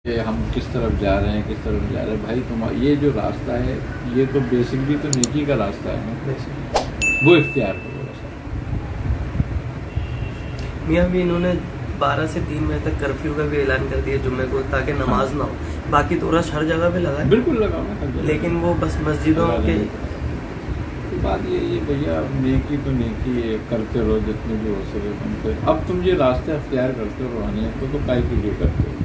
کہ ہم کس طرف جا رہے ہیں، کس طرف جا رہے ہیں. بھائی یہ جو راستہ ہے یہ تو بیسکلی تو نیکی کا راستہ ہے نا، وہ اختیار کرو. میاں بھی انہوں نے 12 سے 3 بجے تک کرفیو کا بھی اعلان کر دیا جمعے کو، تاکہ نماز نہ ہو. باقی تو رش ہر جگہ پہ لگا ہے، بالکل لگا ہوا، لیکن وہ بس مسجدوں کے بات یہی ہے بھیا، نیکی تو نیکی ہے، کرتے رہو جتنے بھی ہو سکے تم سے. اب تم یہ راستہ اختیار کرتے ہو روحانیت کو، تو کائی کے لیے کرتے ہو؟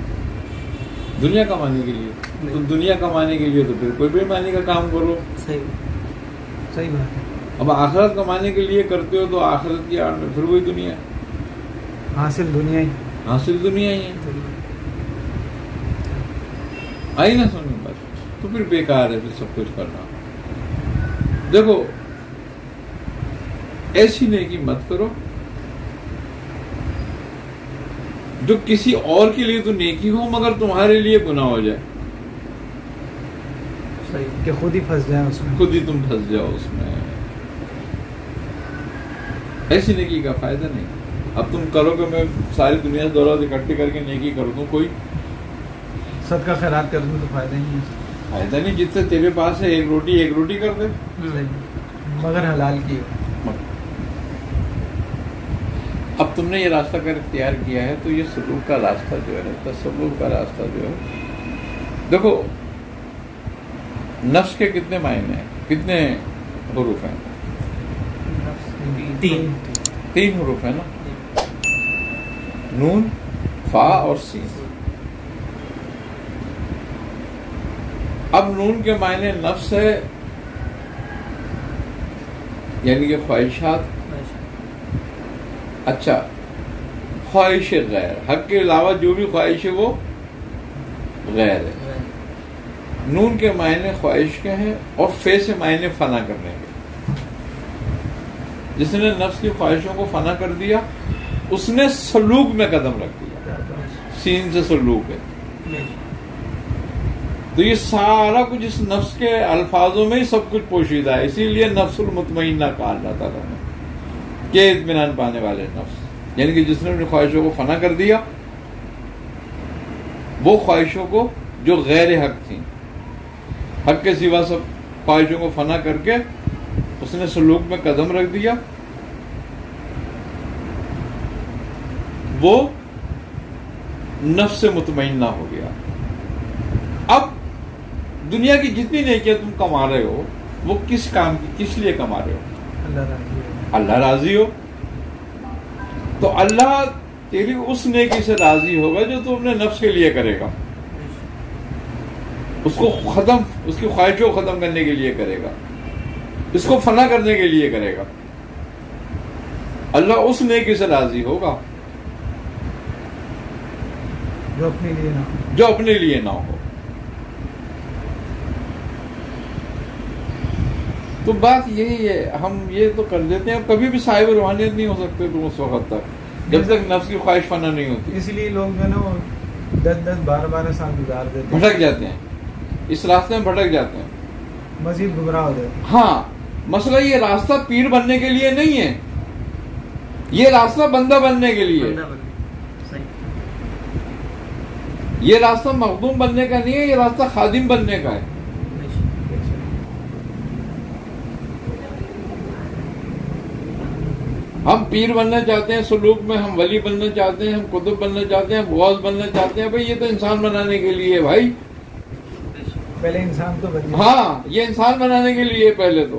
دنیا کمانے کے لیے. تو دنیا کمانے کے لیے تو پھر کوئی بے معنی کا کام کرو. صحیح بات ہے. اب آخرت کمانے کے لیے کرتے ہو تو آخرت کی آڑ میں پھر وہی دنیا، حاصل دنیا ہی ہے. آئی نہ سمجھ بات، تو پھر بیکار ہے پھر سب کچھ کرنا. دیکھو ایسی نیکی مت کرو جو کسی اور کے لیے تو نیکی ہو مگر تمہارے لیے گناہ ہو جائے. صحیح کہ خود ہی پھنس جائے اس میں، خود ہی تم پھنس جاؤ اس میں. ایسی نیکی کا فائدہ نہیں. اب تم کرو کہ میں ساری دنیا سے دولت اکٹھی کر کے نیکی کر دوں، کوئی صدقہ خیرات کر دوں تو فائدہ ہی نہیں. فائدہ نہیں. جتنے تیرے پاس ہے ایک روٹی کر دے، مگر حلال کی. اب تم نے یہ راستہ اگر اختیار کیا ہے تو یہ سلوک کا راستہ جو ہے، تصوف کا راستہ جو ہے، دیکھو نفس کے کتنے معنی ہیں، کتنے حروف ہیں؟ 3 حروف ہیں نا، نون، فا اور سین. اب نون کے معنی نفس ہے، یعنی کہ خواہشات. اچھا، خواہش غیر، حق کے علاوہ جو بھی خواہش ہے وہ غیر ہے. نون کے معنی خواہش کے ہیں اور فے سے معنی فنا کرنے کے. جس نے نفس کی خواہشوں کو فنا کر دیا اس نے سلوک میں قدم رکھ دیا. سین سے سلوک ہے. تو یہ سارا کچھ اس نفس کے الفاظوں میں ہی سب کچھ پوشیدہ ہے. اسی لیے نفس المطمئنہ کہا اللہ تعالیٰ نے کہ اطمینان پانے والے نفس، یعنی کہ جس نے اپنی خواہشوں کو فنا کر دیا، وہ خواہشوں کو جو غیر حق تھیں، حق کے سوا سب خواہشوں کو فنا کر کے اس نے سلوک میں قدم رکھ دیا، وہ نفس سے مطمئنہ ہو گیا. اب دنیا کی جتنی نیکیاں تم کما رہے ہو وہ کس کام کی، کس لیے کما رہے ہو؟ اللہ راضی ہو. تو اللہ تیری اس نیکی سے راضی ہوگا جو تو اپنے نفس کے لیے کرے گا، اس کو ختم، اس کی خواہشوں کو ختم کرنے کے لیے کرے گا، اس کو فنا کرنے کے لیے کرے گا. اللہ اس نیکی سے راضی ہوگا جو اپنے لیے نہ ہو. تو بات یہی ہے، ہم یہ تو کر دیتے ہیں. کبھی بھی صاحب روحانیت نہیں ہو سکتے تم اس وقت تک جب تک نفس کی خواہش فنا نہیں ہوتی. اس لیے لوگ جو ہے نا 10-12 سال گزار دیتے ہیں، بھٹک جاتے ہیں، اس راستے میں بھٹک جاتے ہیں، مزید گمراہ ہو جاتے ہیں. ہاں، مسئلہ یہ راستہ پیر بننے کے لیے نہیں ہے، یہ راستہ بندہ بننے کے لیے. یہ راستہ مخدوم بننے کا نہیں ہے، یہ راستہ خادم بننے کا ہے. ہم پیر بننا چاہتے ہیں، سلوک میں ہم ولی بننا چاہتے ہیں، ہم قطب بننا چاہتے ہیں، غوث بننا چاہتے ہیں. بھائی یہ تو انسان بنانے کے لیے ہے بھائی، پہلے انسان تو بنیے. ہاں، یہ انسان بنانے کے لیے پہلے تو.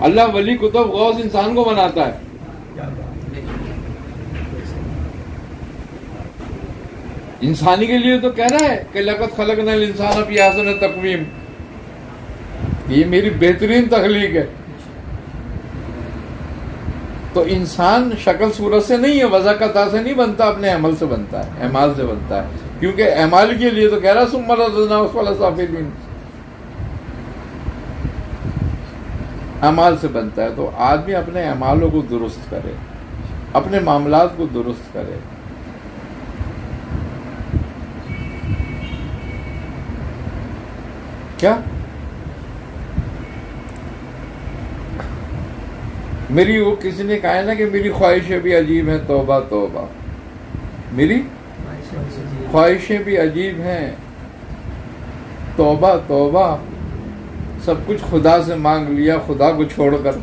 اللہ ولی قطب غوث انسان کو بناتا ہے. انسانی کے لیے تو کہہ رہا ہے کہ لقد خلقنا الانسان فی احسن تقویم، یہ میری بہترین تخلیق ہے. تو انسان شکل صورت سے نہیں ہے، وضع قطع سے نہیں بنتا، اپنے عمل سے بنتا ہے، اعمال سے بنتا ہے. کیونکہ اعمال کے لیے تو کہہ رہا ثم رددناہ اسفل سافلین، اعمال سے بنتا ہے. تو آدمی اپنے اعمالوں کو درست کرے، اپنے معاملات کو درست کرے. کیا میری وہ کسی نے کہا ہے نا کہ میری خواہشیں بھی عجیب ہیں، توبہ توبہ، میری خواہشیں بھی عجیب ہیں. توبہ توبہ، سب کچھ خدا سے مانگ لیا خدا کو چھوڑ کر.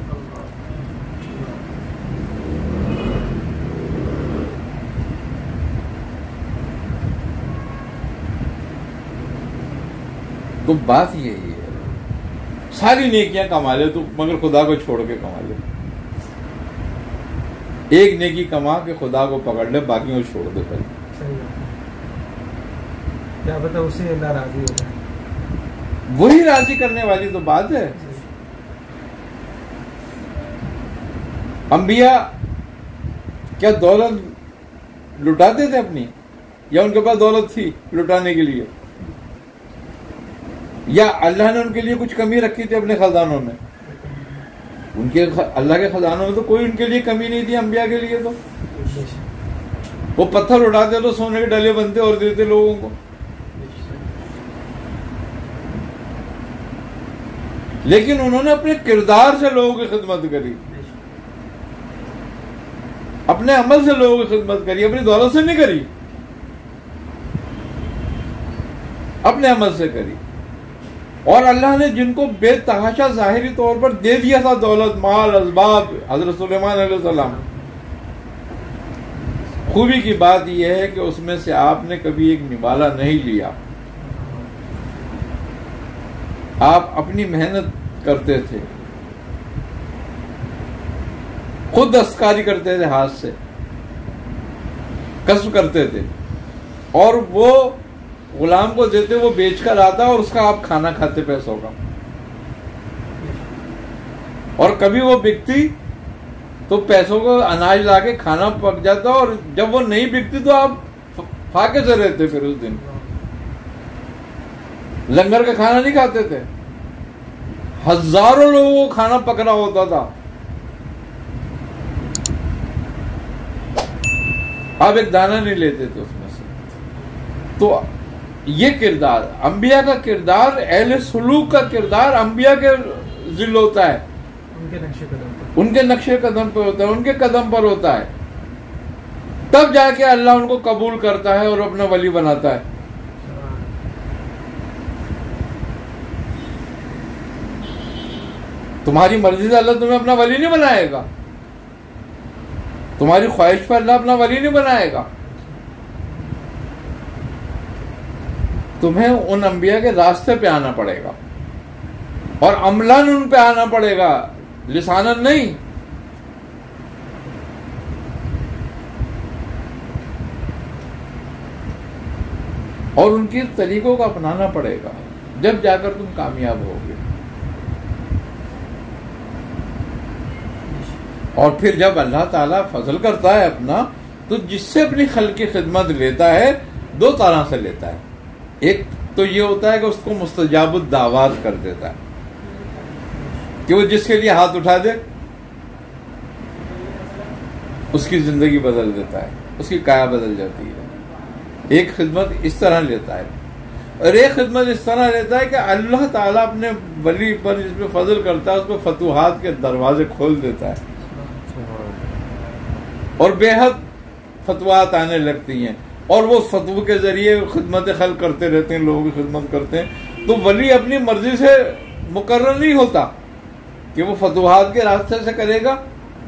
تو بات یہی ہے، ساری نیکیاں کما لے تو مگر خدا کو چھوڑ کے کما لے. ایک نیکی کما کے خدا کو پکڑ لے، باقی وہ چھوڑ دے پہلے. کیا پتہ اسے اللہ راضی ہو جائے. وہی راضی کرنے والی تو بات ہے. انبیاء کیا دولت لٹاتے تھے اپنی، یا ان کے پاس دولت تھی لٹانے کے لیے، یا اللہ نے ان کے لیے کچھ کمی رکھی تھی اپنے خزانوں میں؟ ان کے اللہ کے خزانوں میں تو کوئی ان کے لیے کمی نہیں تھی. انبیاء کے لیے تو وہ پتھر اٹھاتے تو سونے کے ڈلے بنتے اور دیتے لوگوں کو. لیکن انہوں نے اپنے کردار سے لوگوں کی خدمت کری، اپنے عمل سے لوگوں کی خدمت کری، اپنی دولت سے نہیں کری، اپنے عمل سے کری. اور اللہ نے جن کو بے تحاشا ظاہری طور پر دے دیا تھا دولت، مال، اسباب، حضرت سلیمان علیہ السلام، خوبی کی بات یہ ہے کہ اس میں سے آپ نے کبھی ایک نوالا نہیں لیا. آپ اپنی محنت کرتے تھے، خود دستکاری کرتے تھے، ہاتھ سے کسب کرتے تھے، اور وہ غلام کو دیتے، وہ بیچ کر آتا اور اس کا آپ کھانا کھاتے پیسوں کا. اور کبھی وہ بکتی تو پیسوں کو اناج لا کے کھانا پک جاتا، اور جب وہ نہیں بکتی تو آپ فاقے سے رہتے. پھر اس دن لنگر کا کھانا نہیں کھاتے تھے، ہزاروں لوگوں کو کھانا پکنا ہوتا تھا. آپ ایک دانہ نہیں لیتے تھے اس میں سے. تو یہ کردار انبیاء کا کردار، اہل سلوک کا کردار انبیاء کے ذل ہوتا ہے، ان کے نقش قدم پر ہوتا ہے، ان کے قدم پر ہوتا ہے. تب جا کے اللہ ان کو قبول کرتا ہے اور اپنا ولی بناتا ہے. تمہاری مرضی سے اللہ تمہیں اپنا ولی نہیں بنائے گا، تمہاری خواہش پر اللہ اپنا ولی نہیں بنائے گا. تمہیں ان انبیاء کے راستے پہ آنا پڑے گا، اور عملاً ان پہ آنا پڑے گا، لساناً نہیں. اور ان کے طریقوں کو اپنانا پڑے گا، جب جا کر تم کامیاب ہوگے. اور پھر جب اللہ تعالیٰ فضل کرتا ہے اپنا، تو جس سے اپنی خلق کی خدمت لیتا ہے دو طرح سے لیتا ہے. ایک تو یہ ہوتا ہے کہ اس کو مستجاب الدعوات کر دیتا ہے، کہ وہ جس کے لیے ہاتھ اٹھا دے اس کی زندگی بدل دیتا ہے، اس کی کایا بدل جاتی ہے. ایک خدمت اس طرح لیتا ہے، اور ایک خدمت اس طرح لیتا ہے کہ اللہ تعالیٰ اپنے ولی پر جس پہ فضل کرتا ہے اس پہ فتوحات کے دروازے کھول دیتا ہے، اور بے حد فتوحات آنے لگتی ہیں، اور وہ فتو کے ذریعے خدمت خلق کرتے رہتے ہیں، لوگوں کی خدمت کرتے ہیں. تو ولی اپنی مرضی سے مقرر نہیں ہوتا کہ وہ فتوحات کے راستے سے کرے گا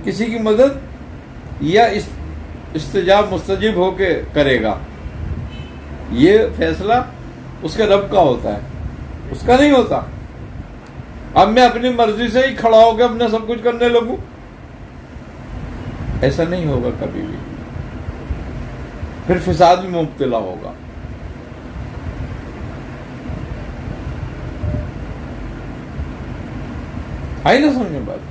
کسی کی مدد، یا استجاب مستجب ہو کے کرے گا. یہ فیصلہ اس کے رب کا ہوتا ہے، اس کا نہیں ہوتا. اب میں اپنی مرضی سے ہی کھڑا ہو کے اپنا سب کچھ کرنے لگوں، ایسا نہیں ہوگا کبھی بھی. پھر فساد میں مبتلا ہوگا. آئی نا سمجھ میں بات؟